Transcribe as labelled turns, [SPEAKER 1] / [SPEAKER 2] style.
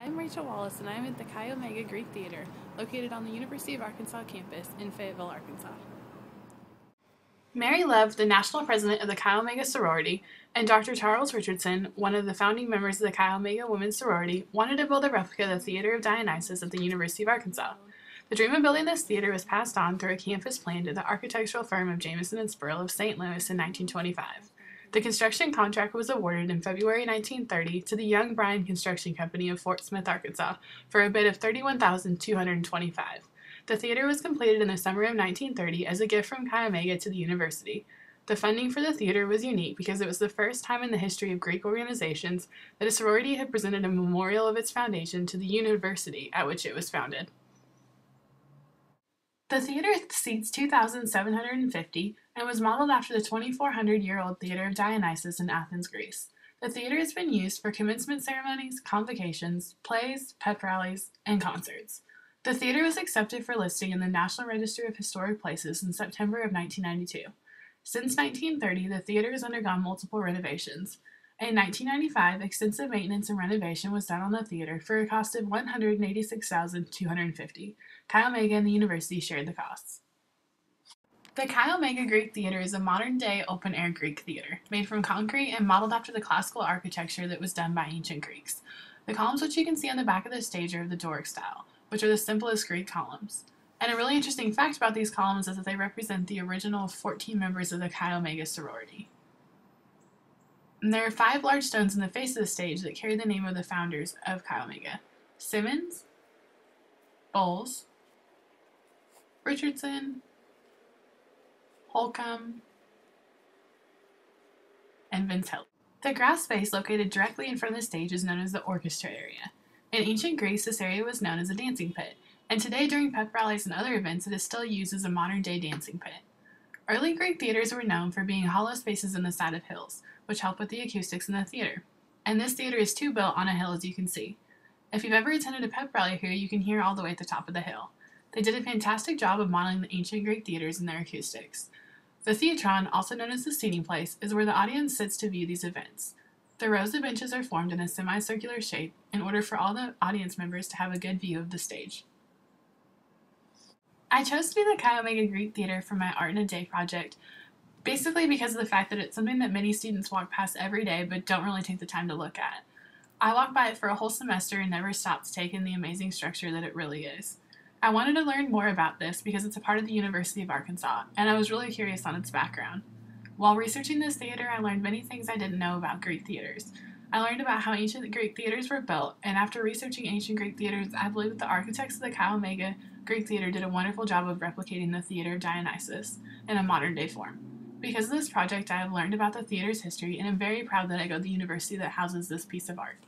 [SPEAKER 1] I'm Rachel Wallace, and I'm at the Chi Omega Greek Theater, located on the University of Arkansas campus in Fayetteville, Arkansas. Mary Love, the national president of the Chi Omega sorority, and Dr. Charles Richardson, one of the founding members of the Chi Omega women's sorority, wanted to build a replica of the Theater of Dionysus at the University of Arkansas. The dream of building this theater was passed on through a campus plan to the architectural firm of Jamieson and Spurl of St. Louis in 1925. The construction contract was awarded in February 1930 to the Young Bryan Construction Company of Fort Smith, Arkansas, for a bid of $31,225. The theater was completed in the summer of 1930 as a gift from Chi Omega to the university. The funding for the theater was unique because it was the first time in the history of Greek organizations that a sorority had presented a memorial of its foundation to the university at which it was founded. The theater seats 2,750 and was modeled after the 2,400-year-old Theater of Dionysus in Athens, Greece. The theater has been used for commencement ceremonies, convocations, plays, pep rallies, and concerts. The theater was accepted for listing in the National Register of Historic Places in September of 1992. Since 1930, the theater has undergone multiple renovations. In 1995, extensive maintenance and renovation was done on the theater for a cost of $186,250. Chi Omega and the university shared the costs. The Chi Omega Greek Theater is a modern-day open-air Greek theater, made from concrete and modeled after the classical architecture that was done by ancient Greeks. The columns which you can see on the back of the stage are of the Doric style, which are the simplest Greek columns. And a really interesting fact about these columns is that they represent the original 14 members of the Chi Omega sorority. And there are 5 large stones in the face of the stage that carry the name of the founders of Chi Omega: Simmons, Bowles, Richardson, Holcomb, and Vince Hill. The grass space located directly in front of the stage is known as the orchestra area. In ancient Greece, this area was known as a dancing pit, and today during pep rallies and other events it is still used as a modern-day dancing pit. Early Greek theaters were known for being hollow spaces in the side of hills, which help with the acoustics in the theater. And this theater is too built on a hill, as you can see. If you've ever attended a pep rally here, you can hear all the way at the top of the hill. They did a fantastic job of modeling the ancient Greek theaters and their acoustics. The theatron, also known as the seating place, is where the audience sits to view these events. The rows of benches are formed in a semicircular shape in order for all the audience members to have a good view of the stage. I chose to do the Chi Omega Greek Theater for my Art in a Day project, basically because of the fact that it's something that many students walk past every day but don't really take the time to look at. I walked by it for a whole semester and never stopped to take in the amazing structure that it really is. I wanted to learn more about this because it's a part of the University of Arkansas, and I was really curious on its background. While researching this theater, I learned many things I didn't know about Greek theaters. I learned about how ancient Greek theaters were built, and after researching ancient Greek theaters, I believe that the architects of the Chi Omega Greek Theater did a wonderful job of replicating the Theater of Dionysus in a modern-day form. Because of this project, I have learned about the theater's history, and am very proud that I go to the university that houses this piece of art.